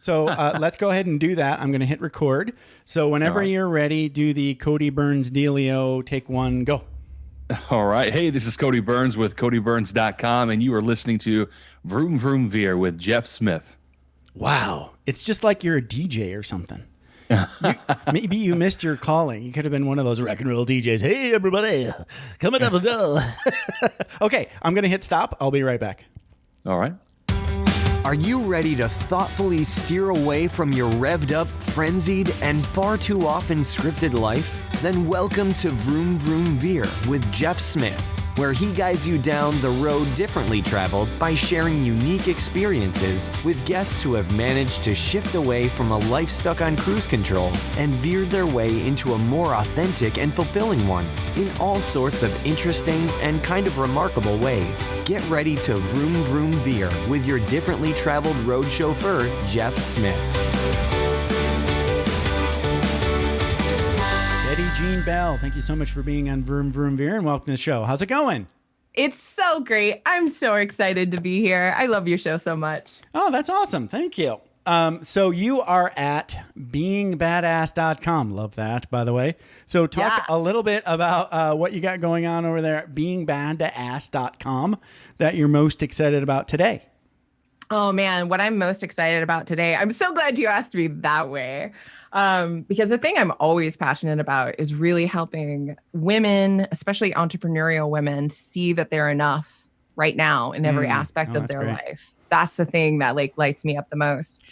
So let's go ahead and do that. I'm going to hit record. So whenever you're ready, do the Cody Burns dealio. Take one, go. All right. Hey, this is Cody Burns with CodyBurns.com, and you are listening to Vroom, Vroom, Veer with Jeff Smith. Wow. It's just like you're a DJ or something. Maybe you missed your calling. You could have been one of those rock and roll DJs. Hey, everybody, coming up and go. Okay, I'm going to hit stop. I'll be right back. All right. Are you ready to thoughtfully steer away from your revved up, frenzied, and far too often scripted life? Then welcome to Vroom Vroom Veer with Jeff Smith, where he guides you down the road differently traveled by sharing unique experiences with guests who have managed to shift away from a life stuck on cruise control and veered their way into a more authentic and fulfilling one in all sorts of interesting and kind of remarkable ways. Get ready to Vroom Vroom Veer with your differently traveled road chauffeur, Jeff Smith. Betty Jean Bell, thank you so much for being on Vroom Vroom Veer and welcome to the show. How's it going? It's so great. I'm so excited to be here. I love your show so much. Oh, that's awesome. Thank you. So you are at beingbadass.com. Love that, by the way. So talk a little bit about what you got going on over there at beingbadass.com that you're most excited about today. Oh, man, what I'm most excited about today, I'm so glad you asked me that way. Because the thing I'm always passionate about is really helping women, especially entrepreneurial women, see that they're enough right now in every aspect of their life. That's the thing that lights me up the most.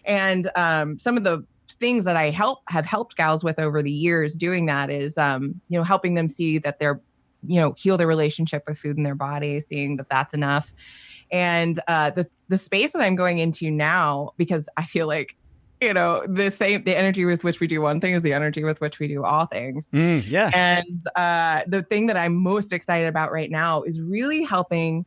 And some of the things that I have helped gals with over the years doing that is, helping them see that they're, heal their relationship with food in their body, seeing that that's enough. And the space that I'm going into now, because I feel like, the energy with which we do one thing is the energy with which we do all things. Yeah. And the thing that I'm most excited about right now is really helping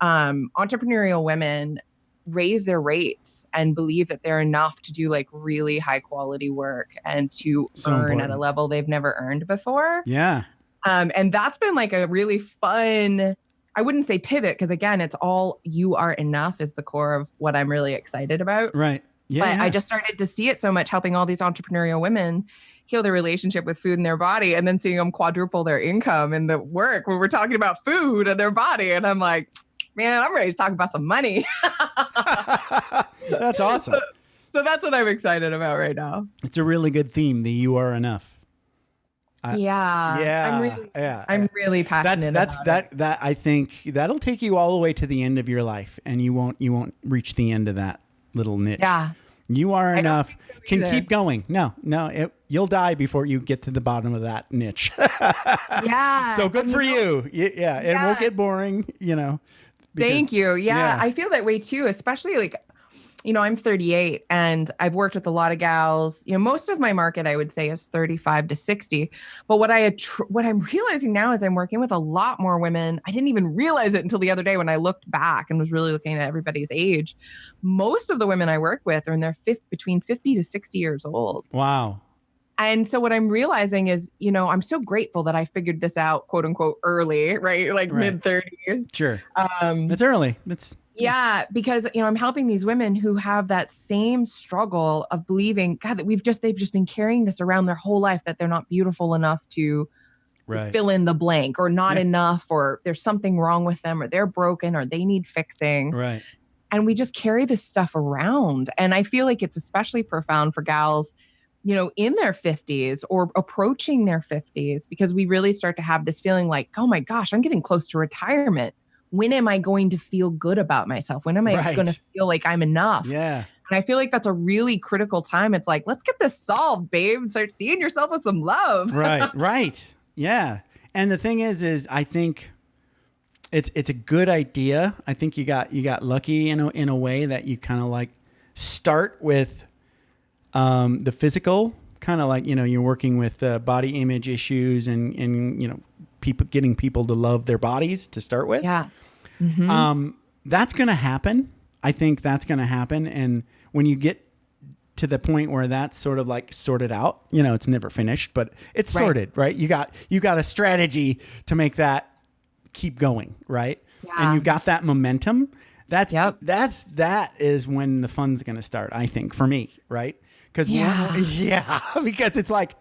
entrepreneurial women raise their rates and believe that they're enough to do really high quality work and to earn at a level they've never earned before. Yeah. And that's been a really fun, I wouldn't say pivot, because again, it's all you are enough is the core of what I'm really excited about. Right. Yeah, but I just started to see it so much, helping all these entrepreneurial women heal their relationship with food in their body, and then seeing them quadruple their income in the work when we're talking about food and their body. And I'm like, man, I'm ready to talk about some money. That's awesome. So that's what I'm excited about right now. It's a really good theme, the you are enough. I'm really passionate about it. That I think that'll take you all the way to the end of your life, and you won't reach the end of that little niche. Yeah. You are enough. Can keep going. No, you'll die before you get to the bottom of that niche. Yeah. So good for you. Yeah. It won't get boring, Thank you. Yeah. I feel that way too, especially I'm 38 and I've worked with a lot of gals. Most of my market, I would say, is 35 to 60. But what I'm realizing now is I'm working with a lot more women. I didn't even realize it until the other day when I looked back and was really looking at everybody's age. Most of the women I work with are in their between 50 to 60 years old. Wow. And so what I'm realizing is, I'm so grateful that I figured this out, quote unquote, early, right? Mid 30s. Sure. It's early. Yeah, because I'm helping these women who have that same struggle of believing, God, that they've just been carrying this around their whole life, that they're not beautiful enough to fill in the blank, or not enough, or there's something wrong with them, or they're broken, or they need fixing. Right. And we just carry this stuff around. And I feel like it's especially profound for gals, in their 50s or approaching their 50s, because we really start to have this feeling like, oh my gosh, I'm getting close to retirement. When am I going to feel good about myself? When am I going to feel like I'm enough? Yeah. And I feel like that's a really critical time. It's like, let's get this solved, babe, and start seeing yourself with some love. Right. Yeah. And the thing is I think it's a good idea. I think you got lucky in a way that you kind of start with the physical, kind of you're working with body image issues and people, getting people to love their bodies to start with. Yeah. Mm-hmm. That's going to happen. I think that's going to happen. And when you get to the point where that's sort of sorted out, it's never finished, but it's sorted, right? You got a strategy to make that keep going. Right. Yeah. And you got that momentum. That is when the fun's going to start, I think, for me, right? Because because it's like,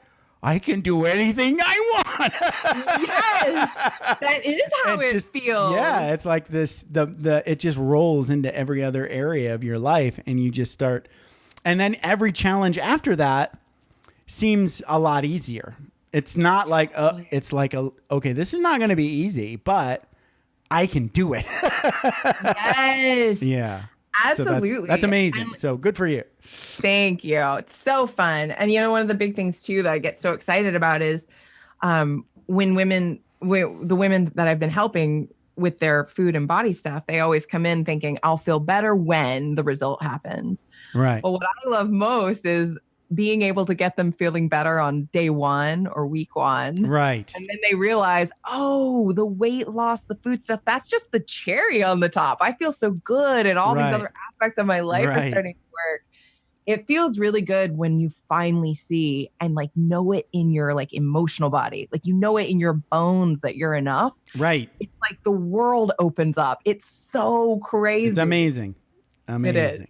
I can do anything I want. Yes, that is how it feels. Yeah, it's like this. It just rolls into every other area of your life, and you just start. And then every challenge after that seems a lot easier. It's not like it's like okay, this is not going to be easy, but I can do it. Yes. Yeah. Absolutely. So that's amazing. So good for you. Thank you. It's so fun. And one of the big things too that I get so excited about is when the women that I've been helping with their food and body stuff, they always come in thinking, I'll feel better when the result happens. Right. But what I love most is being able to get them feeling better on day 1 or week 1. Right. And then they realize, oh, the weight loss, the food stuff, that's just the cherry on the top. I feel so good and all these other aspects of my life are starting to work. It feels really good when you finally see and like know it in your like emotional body. Like you know it in your bones that you're enough. Right. It's like the world opens up. It's so crazy. It's amazing. It is.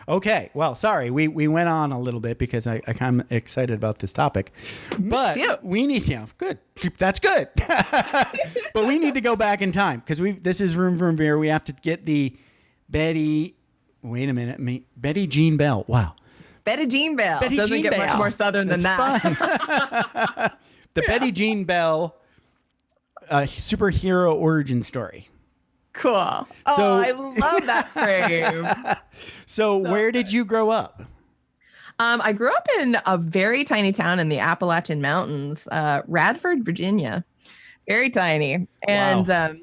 Okay. Well, sorry. We went on a little bit because I'm kind of excited about this topic. But we need, good. That's good. But we need to go back in time because this is Vroom Veer. We have to get the Betty Jean Bell. Wow. Betty Jean Bell. Betty Doesn't Jean get Bell. much more Southern than that. The Betty Jean Bell superhero origin story. Cool. I love that frame. So where did you grow up? I grew up in a very tiny town in the Appalachian Mountains, Radford, Virginia. Very tiny. And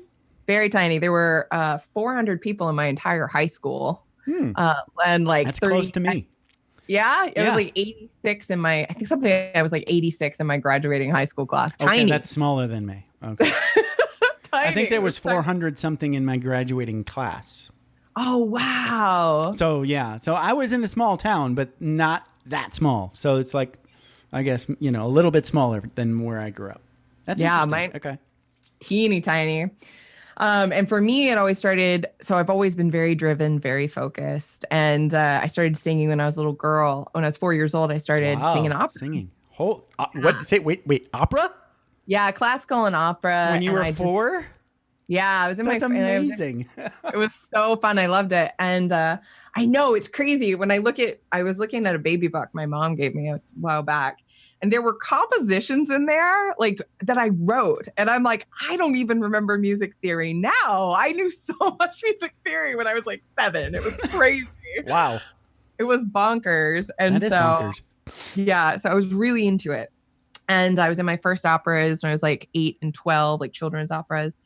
very tiny. There were 400 people in my entire high school. And like that's 30, close to me. Yeah. It was like 86 in my, I think I was like 86 in my graduating high school class. Tiny. Okay, that's smaller than me. Okay. Tiny. I think there was 400 something in my graduating class. Oh, wow. So, yeah. So I was in a small town, but not that small. So it's like, I guess, a little bit smaller than where I grew up. That's interesting. Okay. Teeny tiny. And for me, it always started. So I've always been very driven, very focused. And I started singing when I was a little girl. When I was 4 years old, I started singing opera. Singing. What? Say, wait, opera? Yeah, classical and opera. When you were 4? Yeah, I was in That's amazing. It was so fun. I loved it. And I know it's crazy. When I was looking at a baby book my mom gave me a while back, and there were compositions in there like that I wrote. And I'm like, I don't even remember music theory now. I knew so much music theory when I was like 7. It was crazy. Wow. It was bonkers. And that is bonkers. Yeah, so I was really into it. And I was in my first operas when I was like 8 and 12, like children's operas.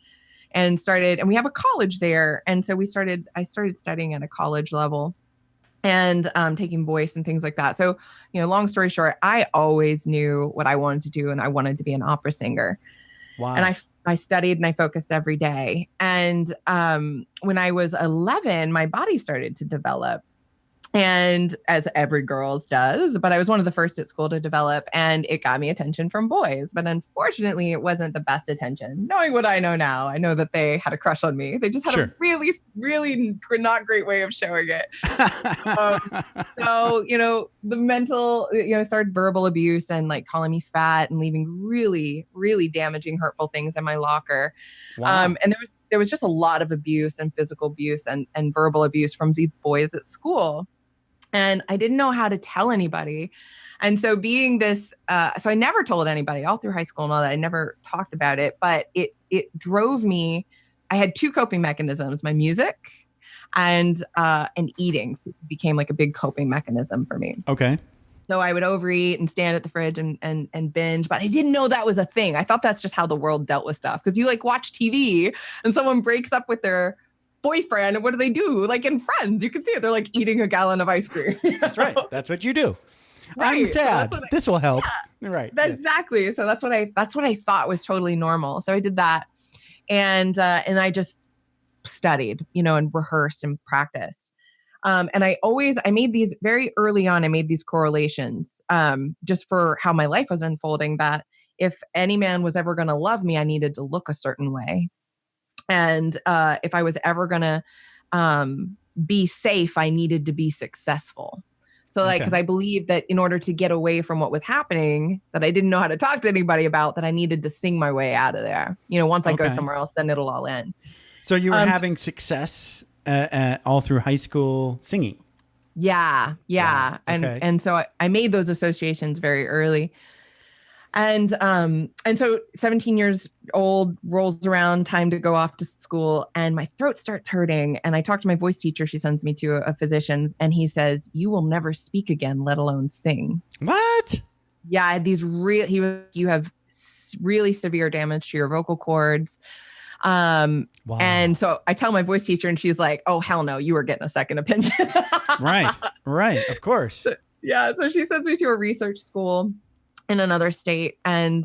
And we have a college there. And so I started studying at a college level and taking voice and things like that. So, long story short, I always knew what I wanted to do, and I wanted to be an opera singer. Wow. And I studied and I focused every day. And when I was 11, my body started to develop. And as every girl's does, but I was one of the first at school to develop, and it got me attention from boys. But unfortunately, it wasn't the best attention. Knowing what I know now, I know that they had a crush on me. They just had a really, really not great way of showing it. So, the mental, started verbal abuse and like calling me fat and leaving really, really damaging, hurtful things in my locker. Wow. And there was just a lot of abuse and physical abuse and verbal abuse from these boys at school. And I didn't know how to tell anybody. And so being this, so I never told anybody all through high school and all that. I never talked about it, but it drove me. I had 2 coping mechanisms: my music and eating became like a big coping mechanism for me. Okay. So I would overeat and stand at the fridge and binge, but I didn't know that was a thing. I thought that's just how the world dealt with stuff. Because you like watch TV and someone breaks up with their boyfriend, and what do? Like in Friends, you can see it. They're like eating a gallon of ice cream. That's right. That's what you do. Right. I'm sad. So this will help. Yeah, right. Exactly. So that's what I thought was totally normal. So I did that, and I just studied, and rehearsed and practiced. And I made these very early on. I made these correlations just for how my life was unfolding. That if any man was ever going to love me, I needed to look a certain way. And if I was ever going to be safe, I needed to be successful. So like, because I believed that in order to get away from what was happening, that I didn't know how to talk to anybody about, that I needed to sing my way out of there. Once I go somewhere else, then it'll all end. So you were having success all through high school singing. Yeah. Wow. Okay. And so I made those associations very early. And so 17 years old rolls around, time to go off to school, and my throat starts hurting. And I talk to my voice teacher. She sends me to a physician, and he says, "You will never speak again, let alone sing." What? Yeah, I had these you have really severe damage to your vocal cords. Wow. And so I tell my voice teacher, and she's like, "Oh, hell no, you are getting a second opinion." Right. Of course. So she sends me to a research school in another state. And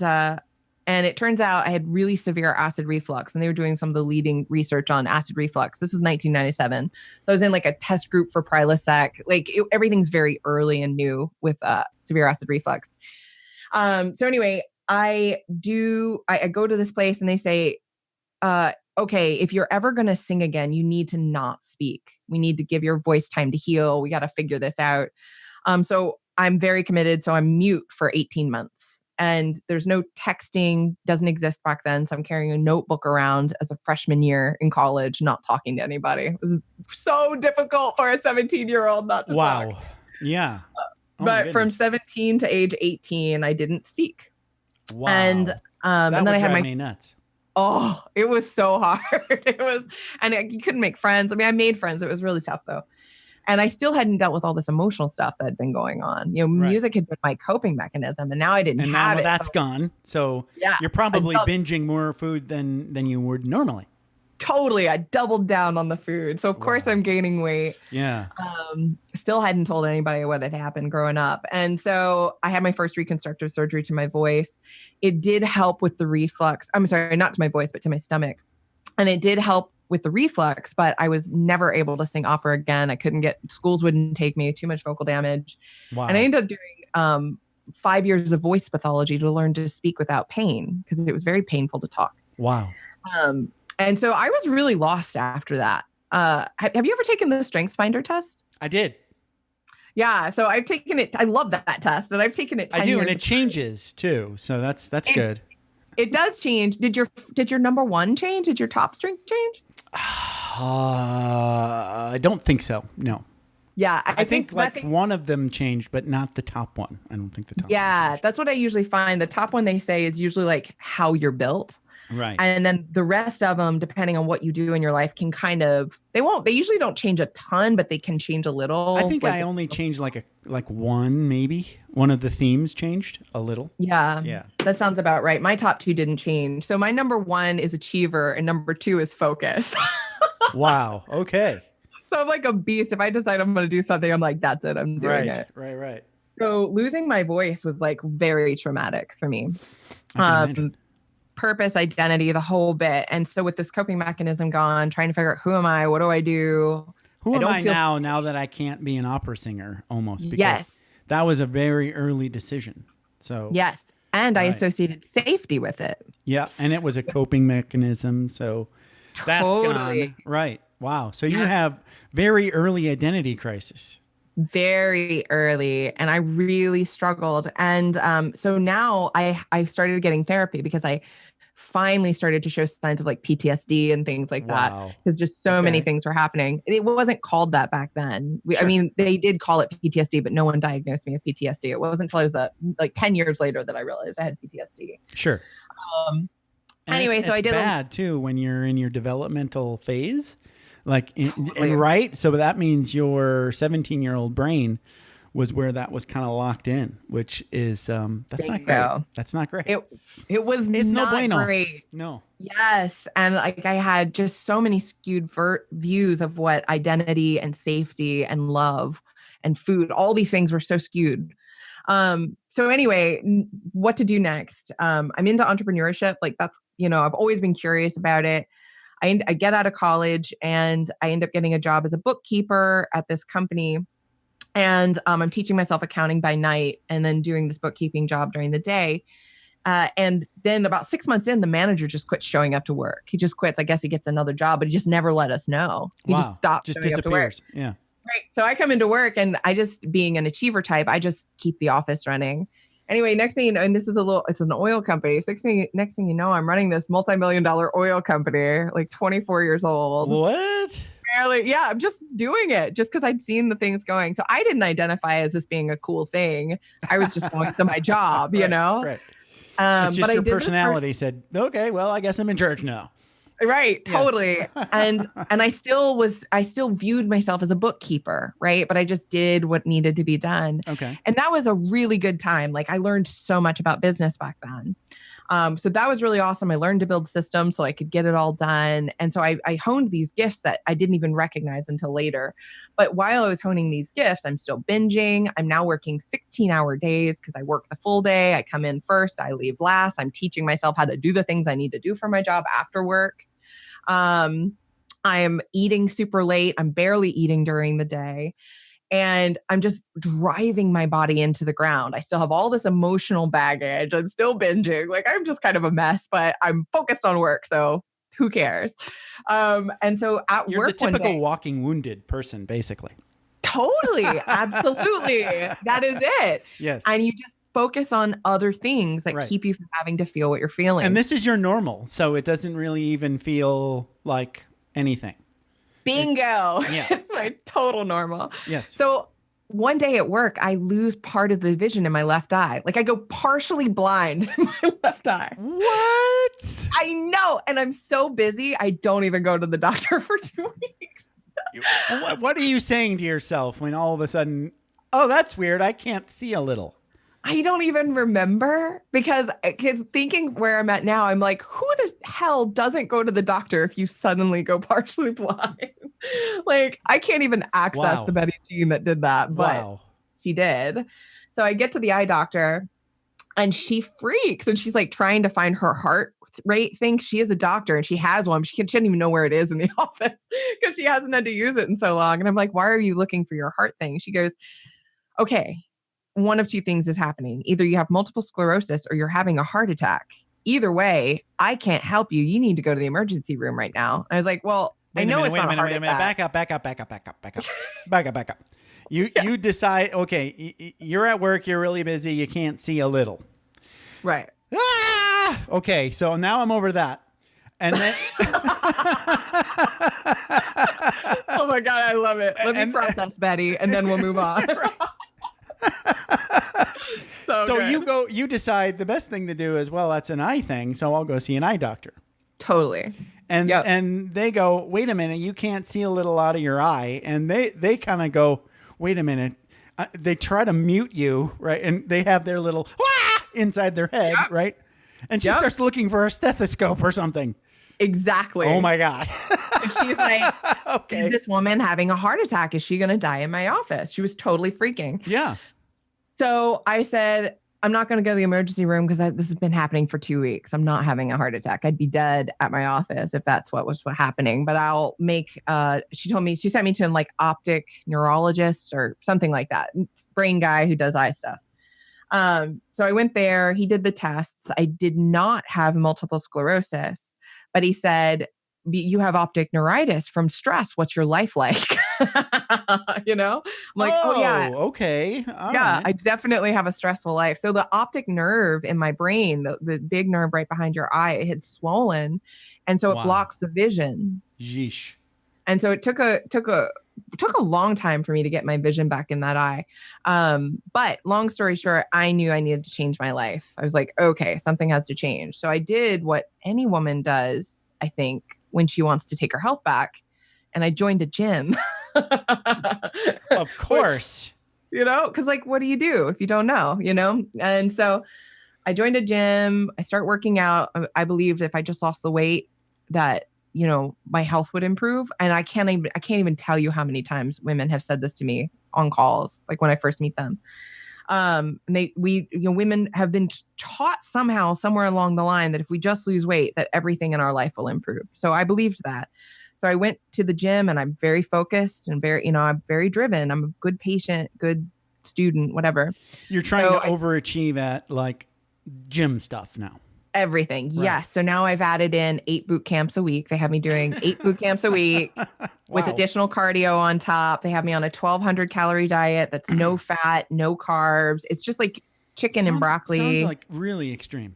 it turns out I had really severe acid reflux, and they were doing some of the leading research on acid reflux. This is 1997. So I was in like a test group for Prilosec. Like everything's very early and new with severe acid reflux. So anyway, I go to this place, and they say, okay, if you're ever going to sing again, you need to not speak. We need to give your voice time to heal. We got to figure this out. So I'm very committed. So I'm mute for 18 months, and there's no texting, doesn't exist back then. So I'm carrying a notebook around as a freshman year in college, not talking to anybody. It was so difficult for a 17-year-old not to talk. Yeah. But from 17 to age 18, I didn't speak. Wow. And that and then would I had drive me nuts. Oh, it was so hard. You couldn't make friends. I mean, I made friends. It was really tough though. And I still hadn't dealt with all this emotional stuff that had been going on. Music had been my coping mechanism, and now I didn't have it. And now that's gone. So you're probably binging more food than you would normally. Totally. I doubled down on the food. So of course I'm gaining weight. Yeah. Still hadn't told anybody what had happened growing up. And so I had my first reconstructive surgery to my voice. It did help with the reflux. I'm sorry, not to my voice, but to my stomach. And it did help with the reflux, but I was never able to sing opera again. I couldn't schools wouldn't take me, too much vocal damage. Wow. And I ended up doing 5 years of voice pathology to learn to speak without pain, because it was very painful to talk. Wow. And so I was really lost after that. Have you ever taken the StrengthsFinder test? I did. Yeah. So I've taken it. I love that test, and I've taken it 10 I do, years and it changes too. So that's good. It does change. Did your number one change? Did your top strength change? I don't think so. No. Yeah, I think one of them changed, but not the top one. I don't think the top. Yeah, that's what I usually find. The top one, they say, is usually like how you're built. Right. And then the rest of them, depending on what you do in your life, can they usually don't change a ton, but they can change a little. I think I only changed like one, maybe. One of the themes changed a little. Yeah. Yeah. That sounds about right. My top two didn't change. So my number one is achiever, and number two is focus. Wow. Okay. So I'm like a beast. If I decide I'm going to do something, I'm like, that's it. I'm doing it. Right. So losing my voice was like very traumatic for me. Purpose, identity, the whole bit. And so with this coping mechanism gone, trying to figure out who am I? What do I do? Who am I now that I can't be an opera singer almost? Because that was a very early decision. So yes. And I associated safety with it. Yeah. And it was a coping mechanism. So that's gone. Right. Wow. So you have very early identity crisis. Very early, and I really struggled. And so now I started getting therapy, because I finally started to show signs of like PTSD and things like that, because just so many things were happening. It wasn't called that back then. I mean, they did call it PTSD, but no one diagnosed me with PTSD. It wasn't until I was like 10 years later that I realized I had PTSD. Sure. Anyway, so I did bad too when you're in your developmental phase. Right. So that means your 17-year-old brain was where that was kind of locked in, which is that's not great. That's not great. It was not great. No. Yes, and like I had just so many skewed views of what identity and safety and love and food, all these things were so skewed. So anyway, what to do next? I'm into entrepreneurship. Like that's, I've always been curious about it. I get out of college, and I end up getting a job as a bookkeeper at this company. And I'm teaching myself accounting by night, and then doing this bookkeeping job during the day. And then about 6 months in, the manager just quit showing up to work. He just quits. I guess he gets another job, but he just never let us know. He just stopped. Just showing up to work. disappears. Yeah. Right. So I come into work and I just, being an achiever type, I just keep the office running. Anyway, next thing you know, and this is it's an oil company. So next thing you know, I'm running this multi-million-dollar oil company, like 24 years old. What? Barely. Yeah, I'm just doing it just because I'd seen the things going. So I didn't identify as this being a cool thing. I was just going to my job, you know? Right. It's just but your personality said, okay, well, I guess I'm in charge now. Right. Totally. Yes. and I still viewed myself as a bookkeeper. Right. But I just did what needed to be done. Okay. And that was a really good time. Like I learned so much about business back then. So that was really awesome. I learned to build systems so I could get it all done. And so I honed these gifts that I didn't even recognize until later. But while I was honing these gifts, I'm still binging. I'm now working 16-hour days because I work the full day. I come in first, I leave last. I'm teaching myself how to do the things I need to do for my job after work. I am eating super late. I'm barely eating during the day. And I'm just driving my body into the ground. I still have all this emotional baggage. I'm still binging. Like I'm just kind of a mess, but I'm focused on work. So who cares? And so at You're work, the typical walking wounded person, basically. Totally. Absolutely. That is it. Yes. And you just focus on other things that keep you from having to feel what you're feeling. And this is your normal. So it doesn't really even feel like anything. Bingo. Yeah. It's my total normal. Yes. So one day at work, I lose part of the vision in my left eye. Like I go partially blind in my left eye. What? I know. And I'm so busy, I don't even go to the doctor for 2 weeks. What are you saying to yourself when all of a sudden, oh, that's weird, I can't see a little? I don't even remember because thinking where I'm at now, I'm like, who the hell doesn't go to the doctor if you suddenly go partially blind? Like, I can't even access the Betty Jean that did that, but she did. So I get to the eye doctor and she freaks and she's like trying to find her heart rate thing. She is a doctor and she has one. She doesn't even know where it is in the office because she hasn't had to use it in so long. And I'm like, why are you looking for your heart thing? She goes, okay, one of two things is happening. Either you have multiple sclerosis or you're having a heart attack. Either way, I can't help you. You need to go to the emergency room right now. And I was like, well, I know it's not a heart attack. Back up. You decide, okay, you're at work, you're really busy, you can't see a little. Right. Ah! Okay, so now I'm over that. And then oh my God, I love it. Let me process, Betty, and then we'll move on. So you decide the best thing to do is, well, that's an eye thing, so I'll go see an eye doctor. Totally. And they go, wait a minute, you can't see a little out of your eye. And they kind of go, wait a minute. They try to mute you, right? And they have their little inside their head, right? And she starts looking for a stethoscope or something. Exactly. Oh my God. She's like, okay, is this woman having a heart attack? Is she going to die in my office? She was totally freaking. Yeah. So I said, I'm not going to go to the emergency room because this has been happening for 2 weeks. I'm not having a heart attack. I'd be dead at my office if that's what was happening. But I'll make, she sent me to like optic neurologist or something like that. Brain guy who does eye stuff. So I went there. He did the tests. I did not have multiple sclerosis, but he said, you have optic neuritis from stress. What's your life like? You know, I'm like, oh yeah. Okay. All right. I I definitely have a stressful life. So the optic nerve in my brain, the big nerve right behind your eye, it had swollen. And so it blocks the vision. Yeesh. And so it took a long time for me to get my vision back in that eye. But long story short, I knew I needed to change my life. I was like, okay, something has to change. So I did what any woman does, I think, when she wants to take her health back. And I joined a gym. Of course. Which, you know, because like, what do you do if you don't know, you know? And so I joined a gym. I start working out. I believed if I just lost the weight that, you know, my health would improve. And I can't even tell you how many times women have said this to me on calls, like when I first meet them. And women have been taught somehow, somewhere along the line, that if we just lose weight, that everything in our life will improve. So I believed that. So I went to the gym and I'm very focused and I'm very driven. I'm a good patient, good student, whatever. You're trying to overachieve at like gym stuff now. Everything. Right. Yes. So now I've added in 8 boot camps a week. They have me doing 8 boot camps a week with Wow. additional cardio on top. They have me on a 1,200 calorie diet that's no fat, no carbs. It's just like chicken and broccoli. Sounds like really extreme.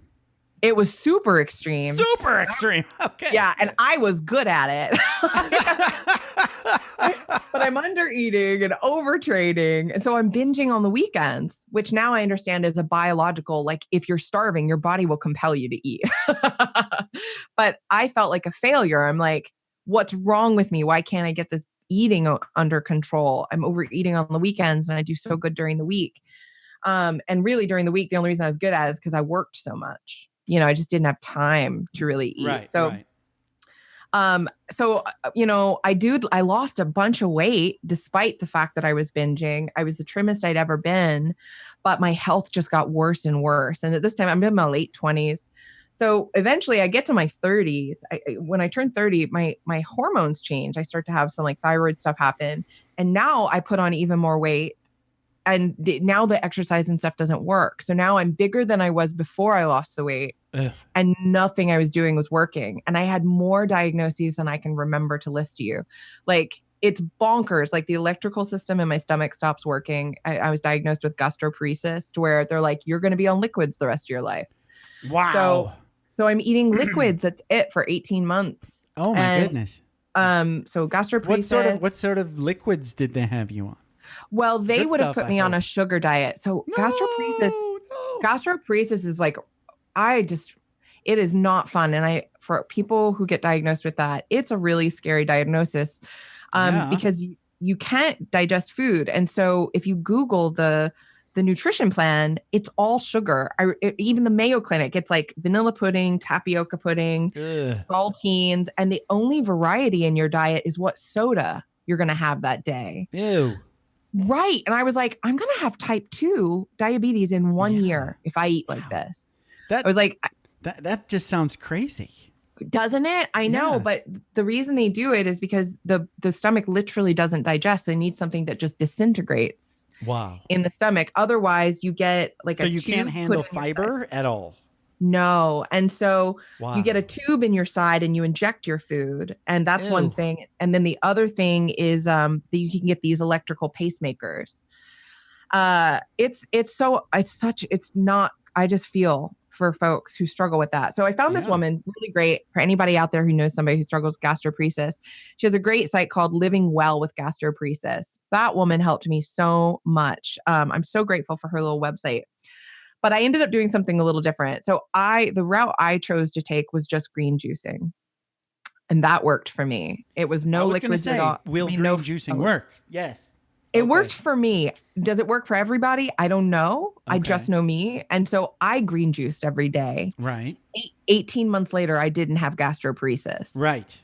It was super extreme. Super extreme. Okay. Yeah. And I was good at it. But I'm under eating and overtraining. And so I'm binging on the weekends, which now I understand is a biological, like if you're starving, your body will compel you to eat. But I felt like a failure. I'm like, what's wrong with me? Why can't I get this eating under control? I'm overeating on the weekends and I do so good during the week. And really during the week, the only reason I was good at it is because I worked so much. I just didn't have time to really eat. Right. So Right. I lost a bunch of weight despite the fact that I was binging. I was the trimmest I'd ever been, but my health just got worse and worse. And at this time I'm in my late 20s. So eventually I get to my 30s. When I turned 30, my hormones change. I start to have some like thyroid stuff happen. And now I put on even more weight. And now the exercise and stuff doesn't work. So now I'm bigger than I was before I lost the weight. Ugh. And nothing I was doing was working. And I had more diagnoses than I can remember to list to you. Like it's bonkers. Like the electrical system in my stomach stops working. I was diagnosed with gastroparesis, to where they're like, you're going to be on liquids the rest of your life. Wow. So I'm eating liquids. That's it for 18 months. Oh my goodness. So gastroparesis. What sort of liquids did they have you on? Well, they Good would have stuff, put me on a sugar diet. So gastroparesis is like, it is not fun. And for people who get diagnosed with that, it's a really scary diagnosis because you can't digest food. And so if you Google the nutrition plan, it's all sugar. Even the Mayo Clinic, it's like vanilla pudding, tapioca pudding, saltines. And the only variety in your diet is what soda you're going to have that day. Ew. Right. And I was like, I'm going to have type 2 diabetes in 1 year if I eat like this. I was like, that just sounds crazy. Doesn't it? I know. Yeah. But the reason they do it is because the stomach literally doesn't digest. They need something that just disintegrates in the stomach. Otherwise you get like so you can't handle fiber at all. No. And so you get a tube in your side and you inject your food. And that's one thing. And then the other thing is that you can get these electrical pacemakers. I just feel for folks who struggle with that. So I found this woman really great. For anybody out there who knows somebody who struggles with gastroparesis, she has a great site called Living Well with Gastroparesis. That woman helped me so much. I'm so grateful for her little website. But I ended up doing something a little different. So the route I chose to take was just green juicing. And that worked for me. It was no liquids at all. Will green juicing work? Yes. It worked for me. Does it work for everybody? I don't know. I just know me. And so I green juiced every day. Right. 18 months later, I didn't have gastroparesis. Right.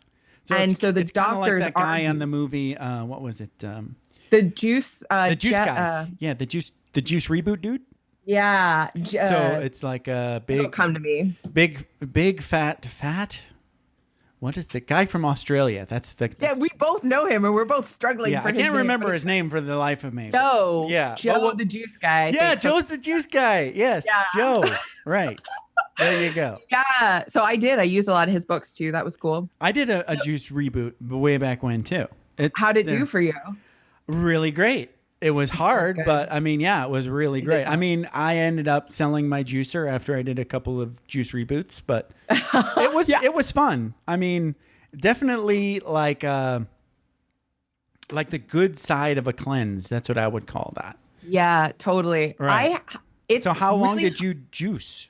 So the it's doctors like that guy on the movie. What was it? The juice. The juice guy. The juice reboot dude. Yeah. So it's like a big. Don't come to me. Big fat. What is the guy from Australia? That's we both know him, and we're both struggling. Yeah, for I can't his remember name. his name for the life of me. Joe. Yeah, Joe, the juice guy. Yeah, Joe's the juice guy. Yes, yeah. Joe. Right. There you go. Yeah. So I used a lot of his books too. That was cool. I did a juice reboot way back when too. How did it do for you? Really great. It was hard, but I mean, it was really great. I mean, I ended up selling my juicer after I did a couple of juice reboots, but it was fun. I mean, definitely like the good side of a cleanse. That's what I would call that. Yeah, totally. Right. So how long did you juice?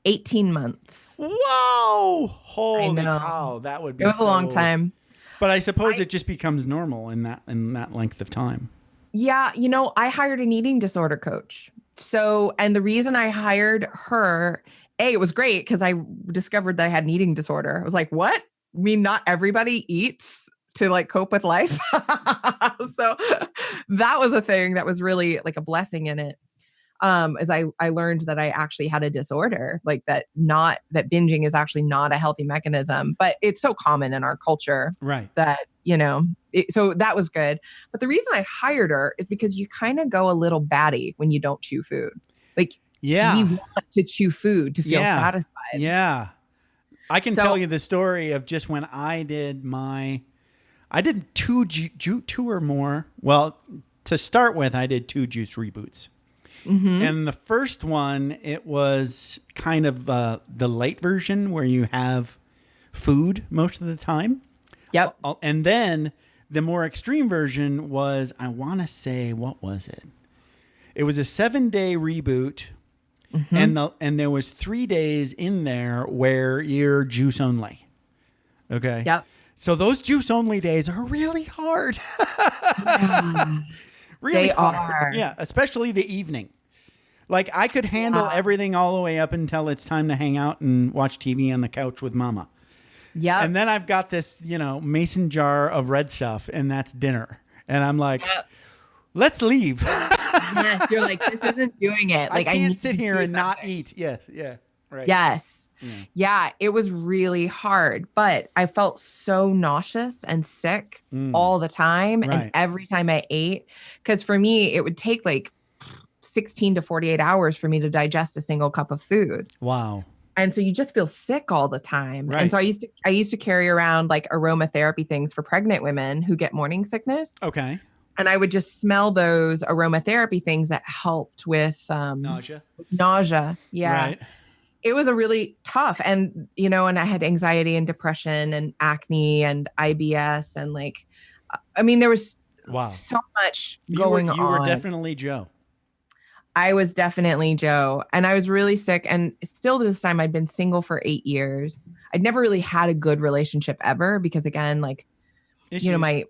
18 months. Whoa! Holy cow! That would be. It was a long time. But I suppose it just becomes normal in that length of time. Yeah, I hired an eating disorder coach. So, and the reason I hired her, it was great because I discovered that I had an eating disorder. I was like, what? I mean, not everybody eats to like cope with life. So that was a thing that was really like a blessing in it. As I learned that I actually had a disorder, like that binging is actually not a healthy mechanism, but it's so common in our culture. Right. That, so that was good. But the reason I hired her is because you kind of go a little batty when you don't chew food. Like Yeah. We want to chew food to feel satisfied. Yeah. I can So- tell you the story of just when I did two or more. Well, to start with, I did 2 juice reboots. Mm-hmm. And the first one, it was kind of the light version where you have food most of the time. Yep. And then the more extreme version was, I want to say, what was it? It was a 7-day reboot. Mm-hmm. And there was 3 days in there where you're juice only. Okay. Yep. So those juice only days are really hard. Really They hard. are. Yeah, especially the evening. Like I could handle everything all the way up until it's time to hang out and watch TV on the couch with mama. Yep. And then I've got this, mason jar of red stuff, and that's dinner. And I'm like, let's leave. Yes, you're like, this isn't doing it. Like I can't need sit to here do and not something. eat. Yes. Yeah. Right. Yes. Yeah, it was really hard, but I felt so nauseous and sick all the time. Right. And every time I ate, because for me, it would take like 16 to 48 hours for me to digest a single cup of food. Wow. And so you just feel sick all the time. Right. And so I used to carry around like aromatherapy things for pregnant women who get morning sickness. Okay. And I would just smell those aromatherapy things that helped with Nausea. Yeah. Right. It was a really tough, and and I had anxiety and depression and acne and IBS and there was so much going on. You were definitely Joe. I was definitely Joe, and I was really sick, and still to this time I'd been single for 8 years. I'd never really had a good relationship ever because again, Issues.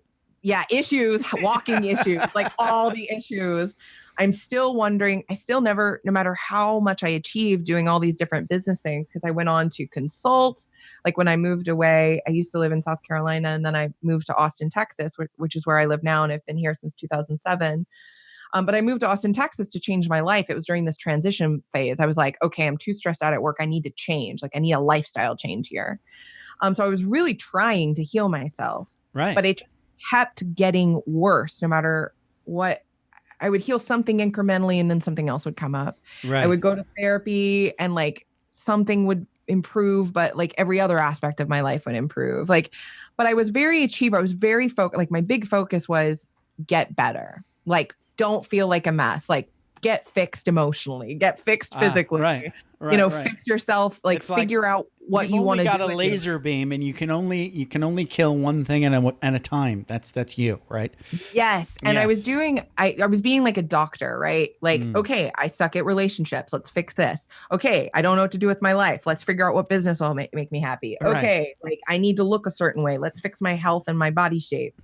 Issues, walking issues, like all the issues. I'm still wondering, no matter how much I achieved doing all these different business things, because I went on to consult. Like when I moved away, I used to live in South Carolina, and then I moved to Austin, Texas, which is where I live now. And I've been here since 2007. But I moved to Austin, Texas to change my life. It was during this transition phase. I was like, okay, I'm too stressed out at work. I need to change. Like I need a lifestyle change here. So I was really trying to heal myself. Right. But it kept getting worse no matter what. I would heal something incrementally and then something else would come up. Right. I would go to therapy and something would improve, but every other aspect of my life would improve. But I was very achiever. I was very focused. My big focus was get better. Don't feel like a mess. Get fixed emotionally, get fixed physically. Right. Fix yourself. It's figure out what you want to do. You've only got a laser beam, and you can only kill one thing at a time. That's you, right? Yes. And I was being like a doctor, right? Okay, I suck at relationships. Let's fix this. Okay, I don't know what to do with my life. Let's figure out what business will make me happy. Right. Okay, I need to look a certain way. Let's fix my health and my body shape.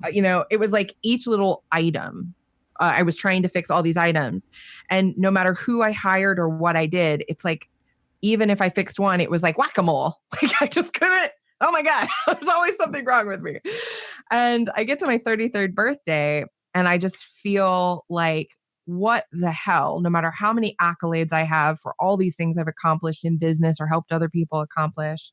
It was each little item. I was trying to fix all these items, and no matter who I hired or what I did, it's even if I fixed one, it was like whack-a-mole. I just couldn't. Oh my God, there's always something wrong with me. And I get to my 33rd birthday, and I just feel like, what the hell? No matter how many accolades I have for all these things I've accomplished in business or helped other people accomplish,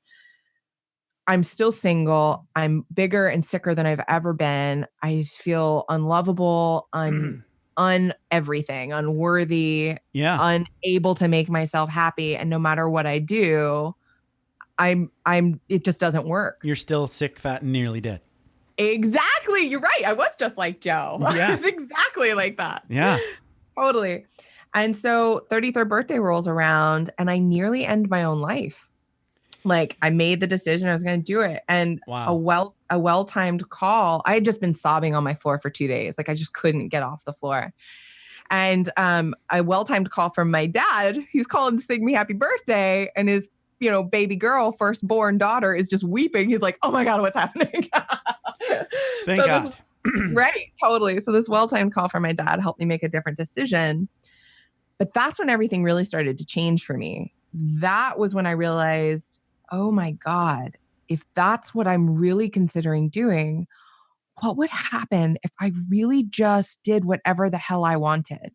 I'm still single. I'm bigger and sicker than I've ever been. I just feel unlovable, everything, unworthy, unable to make myself happy. And no matter what I do, it just doesn't work. You're still sick, fat, and nearly dead. Exactly. You're right. I was just like Joe. Yeah. I was exactly like that. Yeah. Totally. And so 33rd birthday rolls around, and I nearly end my own life. I made the decision I was going to do it. And a well-timed call. I had just been sobbing on my floor for 2 days. I just couldn't get off the floor. And a well-timed call from my dad. He's calling to sing me happy birthday. And his, baby girl, firstborn daughter is just weeping. He's like, oh my God, what's happening? Thank God. Right. Totally. So this well-timed call from my dad helped me make a different decision. But that's when everything really started to change for me. That was when I realized, oh my God, if that's what I'm really considering doing, what would happen if I really just did whatever the hell I wanted?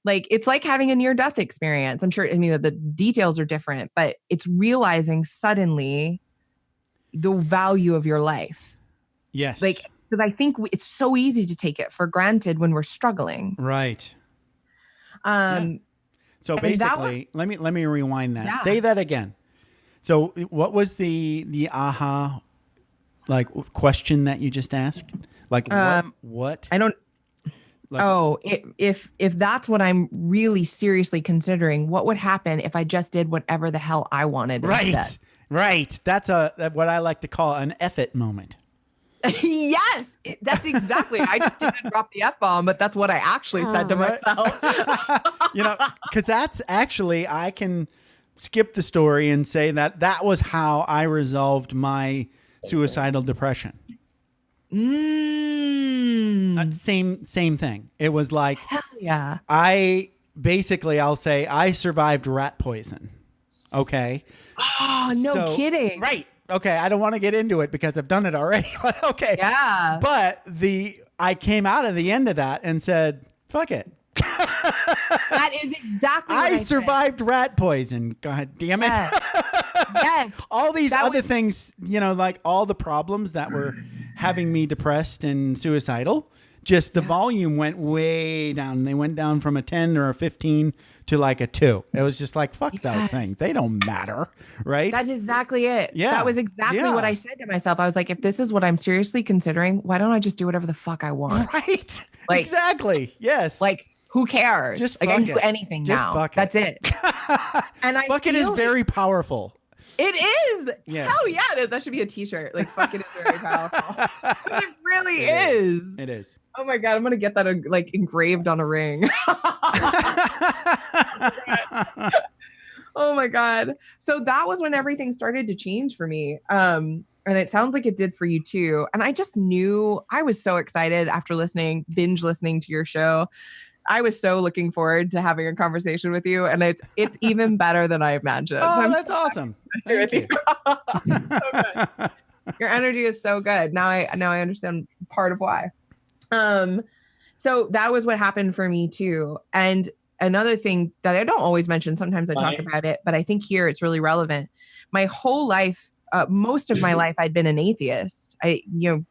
It's like having a near-death experience. I'm sure, the details are different, but it's realizing suddenly the value of your life. Yes. Because I think it's so easy to take it for granted when we're struggling. Right. So And basically, let me rewind that. Yeah. Say that again. So what was the aha like question that you just asked? Like what? I don't. Like, If that's what I'm really seriously considering, what would happen if I just did whatever the hell I wanted right. instead? Right. That's what I like to call an F-it moment. Yes, that's exactly. I just didn't drop the F-bomb, but that's what I actually said to myself. Because that's actually, I can skip the story and say that was how I resolved my suicidal depression. Same thing. It was like, Hell yeah. I'll say I survived rat poison. Okay. Oh, no kidding. Right. Okay. I don't want to get into it because I've done it already. But okay. Yeah. But I came out of the end of that and said, fuck it. That is exactly what I survived rat poison. God damn it. Yes. All these other things, like all the problems that were having me depressed and suicidal, just the volume went way down. They went down from a 10 or a 15 to like a 2. It was just like, fuck those things. They don't matter. Right. That's exactly it. Yeah. That was exactly what I said to myself. I was like, if this is what I'm seriously considering, why don't I just do whatever the fuck I want? Right. Like, exactly. Yes. Like, who cares? Just like, I can do anything now. Fuck That's it. And fuck it is very powerful. It is. Yes. Hell yeah, it is. That should be a t-shirt. Like, fuck it is very powerful. It really is. It is. Oh my God, I'm going to get that like engraved on a ring. Oh my God. So that was when everything started to change for me. And it sounds like it did for you too. And I just knew, I was so excited after binge listening to your show. I was so looking forward to having a conversation with you. And it's even better than I imagined. Oh, that's awesome. Thank you. So good. Your energy is so good. Now I understand part of why. So that was what happened for me too. And another thing that I don't always mention, sometimes I talk about it, but I think here it's really relevant. My whole life, most of my life, I'd been an atheist. I,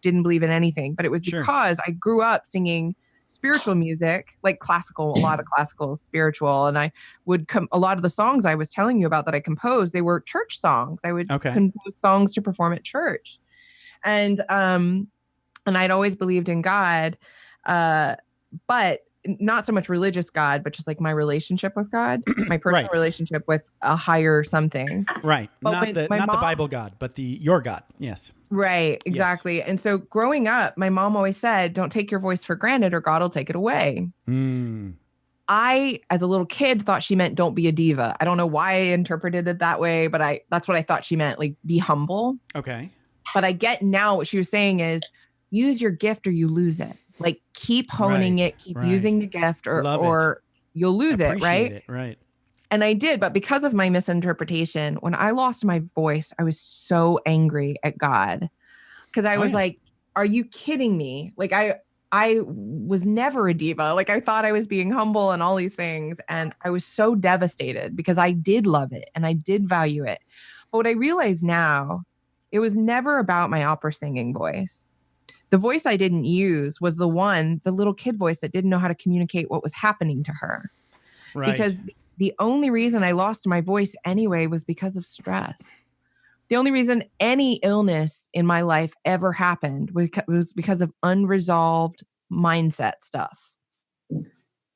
didn't believe in anything, but it was because I grew up singing spiritual music, like classical, a lot of classical spiritual. And I would a lot of the songs I was telling you about that I composed, they were church songs. I would compose songs to perform at church. And I'd always believed in God, but not so much religious God, but just like my relationship with God, my personal relationship with a higher something. Right. But not the Bible God, but your God. Yes. Right. Exactly. Yes. And so growing up, my mom always said, don't take your voice for granted or God will take it away. I, as a little kid, thought she meant don't be a diva. I don't know why I interpreted it that way, but that's what I thought she meant, like be humble. Okay. But I get now what she was saying is use your gift or you lose it. Like keep honing it, keep using the gift or you'll lose it, right? Right. And I did, but because of my misinterpretation, when I lost my voice, I was so angry at God because I was like, are you kidding me? Like I was never a diva. Like I thought I was being humble and all these things. And I was so devastated because I did love it and I did value it. But what I realize now, it was never about my opera singing voice. The voice I didn't use was the little kid voice that didn't know how to communicate what was happening to her. Right. Because the only reason I lost my voice anyway was because of stress. The only reason any illness in my life ever happened was because of unresolved mindset stuff.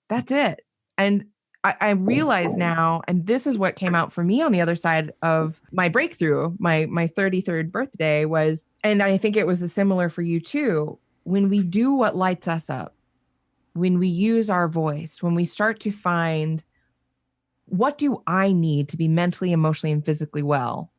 That's it. And I realize now, and this is what came out for me on the other side of my breakthrough, my 33rd birthday was, and I think it was similar for you too, when we do what lights us up, when we use our voice, when we start to find, what do I need to be mentally, emotionally, and physically well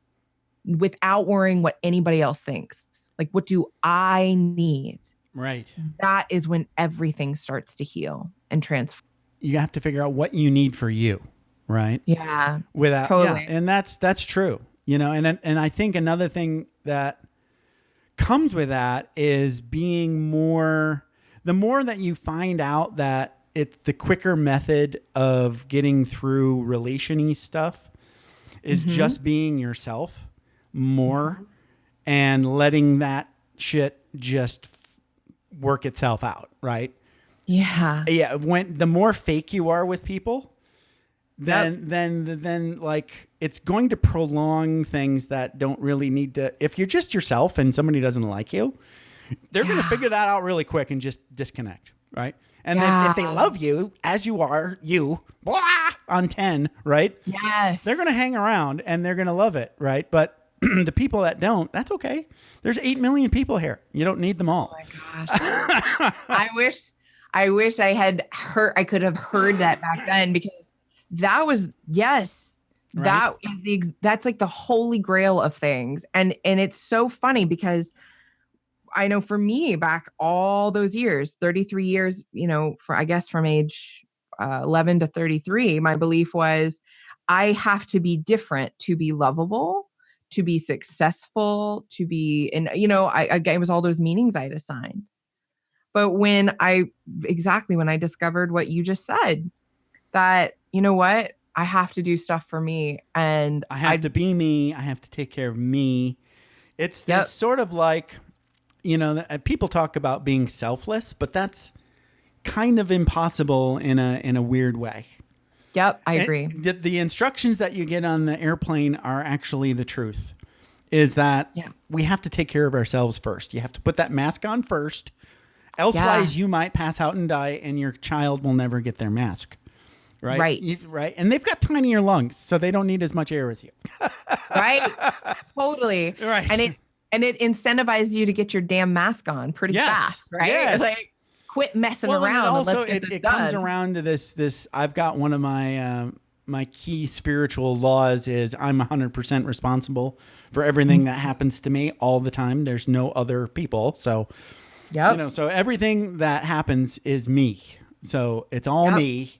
without worrying what anybody else thinks? Like, what do I need? Right. That is when everything starts to heal and transform. You have to figure out what you need for you, right? Yeah. Totally. And that's true. And I think another thing that comes with that is being the more that you find out that it's the quicker method of getting through relation-y stuff is just being yourself more and letting that shit just work itself out, right? Yeah. Yeah. The more fake you are with people, then like it's going to prolong things that don't really need to. If you're just yourself and somebody doesn't like you, they're going to figure that out really quick and just disconnect, right? And then if they love you as you are, blah, on 10, right? Yes. They're going to hang around and they're going to love it, right? But the people that don't, that's okay. There's 8 million people here. You don't need them all. Oh my gosh. I wish I could have heard that back then, because that was, yes, Right. that's like the holy grail of things. And it's so funny because I know for me, back all those years, 33 years, I guess from age 11 to 33, my belief was I have to be different to be lovable, to be successful, to be, and it was all those meanings I'd assigned. But when I discovered what you just said, that, you know what, I have to do stuff for me, and I have to be me. I have to take care of me. It's this sort of like, people talk about being selfless, but that's kind of impossible in a weird way. Yep, I agree. The instructions that you get on the airplane are actually the truth. Is that we have to take care of ourselves first. You have to put that mask on first. Elsewise, you might pass out and die, and your child will never get their mask. Right. Right. And they've got tinier lungs, so they don't need as much air as you. Right. Totally. Right. And it incentivizes you to get your damn mask on pretty fast, right? Yes. Like, quit messing around. And also, let's get this it done. comes around to this. I've got one of my key spiritual laws is I'm 100% responsible for everything that happens to me all the time. There's no other people. So, so everything that happens is me. So it's all me.